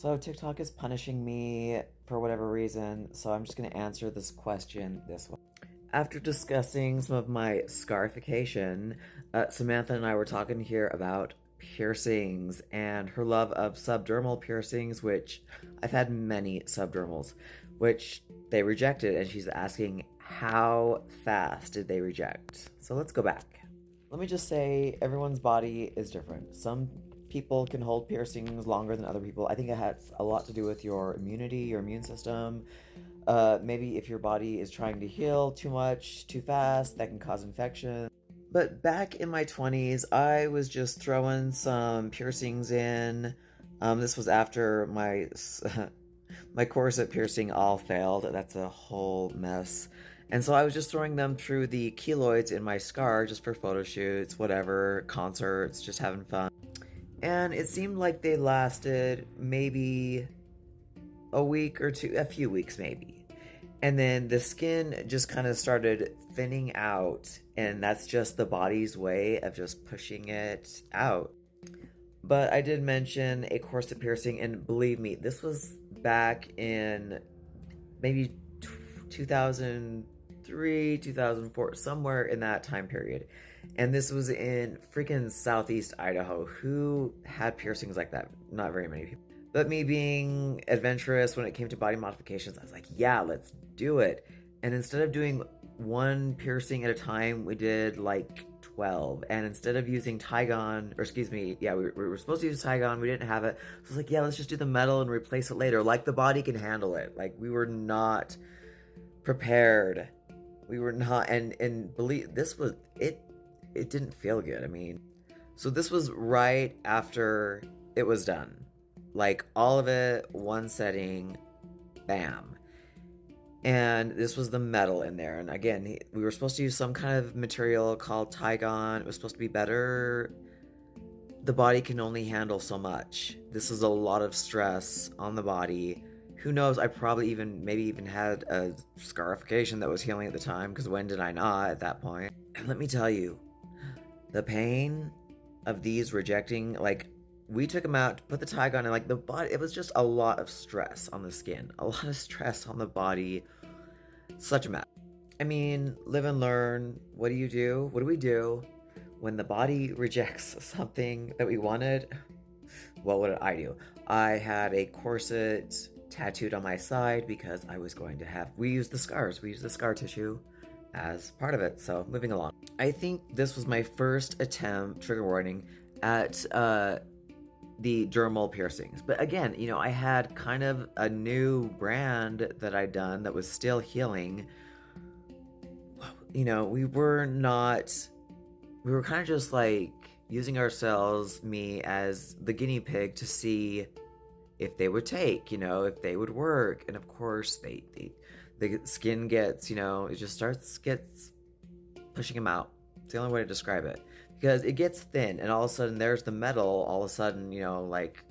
So TikTok is punishing me for whatever reason, so I'm just going to answer this question this way. After discussing some of my scarification, Samantha and I were talking here about piercings and her love of subdermal piercings, which I've had many subdermals, which they rejected, and she's asking how fast did they reject? So let's go back. Let me just say everyone's body is different. Some people can hold piercings longer than other people. I think it has a lot to do with your immunity, your immune system. Maybe if your body is trying to heal too much, too fast, that can cause infection. But back in my 20s, I was just throwing some piercings in. This was after my my corset piercing all failed. That's a whole mess. And so I was just throwing them through the keloids in my scar just for photo shoots, whatever, concerts, just having fun. And it seemed like they lasted maybe a week or two, a few weeks maybe. And then the skin just kind of started thinning out, and that's just the body's way of just pushing it out. But I did mention a corset piercing, and believe me, this was back in maybe 2003, 2004, somewhere in that time period. And this was in freaking Southeast Idaho. Who had piercings like that? Not very many people. But me being adventurous when it came to body modifications, I was like, yeah, let's do it. And instead of doing one piercing at a time, we did like 12. And instead of using Tygon, or excuse me, yeah, we were supposed to use Tygon, we didn't have it. So I was like, yeah, let's just do the metal and replace it later. Like the body can handle it. Like we were not prepared. We were not, and believe this was it. It didn't feel good. I mean, so this was right after it was done, like all of it, one setting, bam. And this was the metal in there. And again, we were supposed to use some kind of material called Tygon. It was supposed to be better. The body can only handle so much. This is a lot of stress on the body. Who knows? I probably maybe even had a scarification that was healing at the time, because when did I not at that point? And let me tell you, the pain of these rejecting, like, we took them out, put the tag on, and like the body, it was just a lot of stress on the skin, a lot of stress on the body. Such a mess. I mean, live and learn. What do you do? What do we do when the body rejects something that we wanted? What would I do? I had a corset tattooed on my side because I was going to have. We used the scars. We used the scar tissue as part of it. So moving along. I think this was my first attempt, trigger warning, at the dermal piercings. But again, I had kind of a new brand that I'd done that was still healing. We were not, we were kind of just like using ourselves, me as the guinea pig, to see if they would take, if they would work. And of course, the skin gets, it just gets pushing them out. It's the only way to describe it. Because it gets thin, and all of a sudden there's the metal, all of a sudden, like,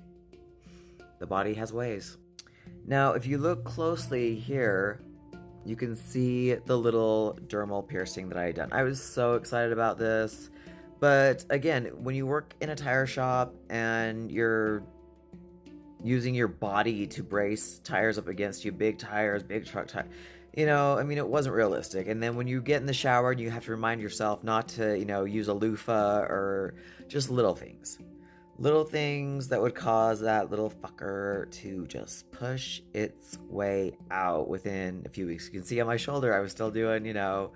the body has ways. Now, if you look closely here, you can see the little dermal piercing that I had done. I was so excited about this. But again, when you work in a tire shop and you're using your body to brace tires up against you, big tires, big truck tires, it wasn't realistic. And then when you get in the shower and you have to remind yourself not to, use a loofah, or just little things. Little things that would cause that little fucker to just push its way out within a few weeks. You can see on my shoulder, I was still doing, I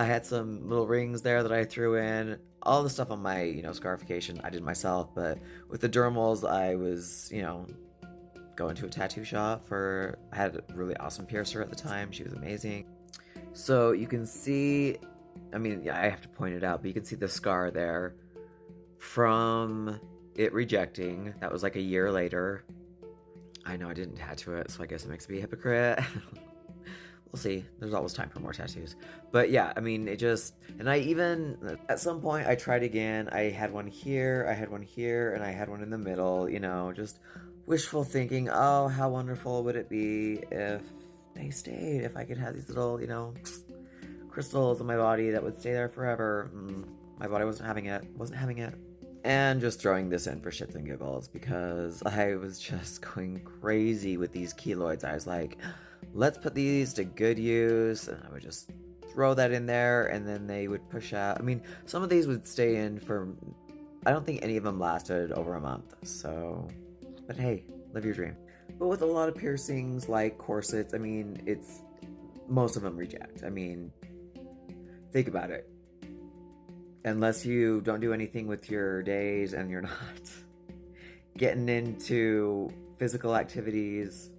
had some little rings there that I threw in. All the stuff on my, scarification, I did myself. But with the dermals, I was, going to a tattoo shop I had a really awesome piercer at the time. She was amazing. So you can see, yeah, I have to point it out, but you can see the scar there from it rejecting. That was like a year later. I know I didn't tattoo it, so I guess it makes me a hypocrite. We'll see. There's always time for more tattoos. But yeah, it just, and I even, at some point I tried again. I had one here, I had one here, and I had one in the middle, just wishful thinking. Oh, how wonderful would it be if they stayed, if I could have these little, crystals in my body that would stay there forever. My body wasn't having it. And just throwing this in for shits and giggles because I was just going crazy with these keloids. I was like, let's put these to good use. And I would just throw that in there and then they would push out. I mean, some of these would stay in for, I don't think any of them lasted over a month. So, but hey, live your dream. But with a lot of piercings like corsets, I mean, it's most of them reject. I mean, think about it. Unless you don't do anything with your days and you're not getting into physical activities.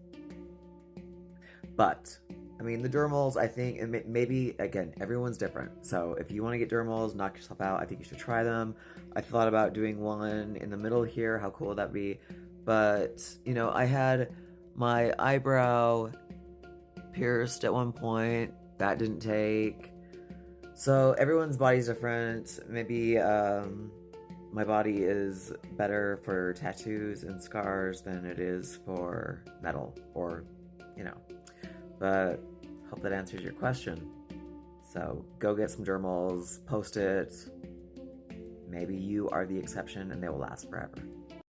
But, I mean, the dermals, I think, and maybe, again, everyone's different. So if you want to get dermals, knock yourself out, I think you should try them. I thought about doing one in the middle here. How cool would that be? But, you know, I had my eyebrow pierced at one point. That didn't take. So everyone's body's different. Maybe my body is better for tattoos and scars than it is for metal, or, you know. But hope that answers your question. So go get some dermals, post it. Maybe you are the exception and they will last forever.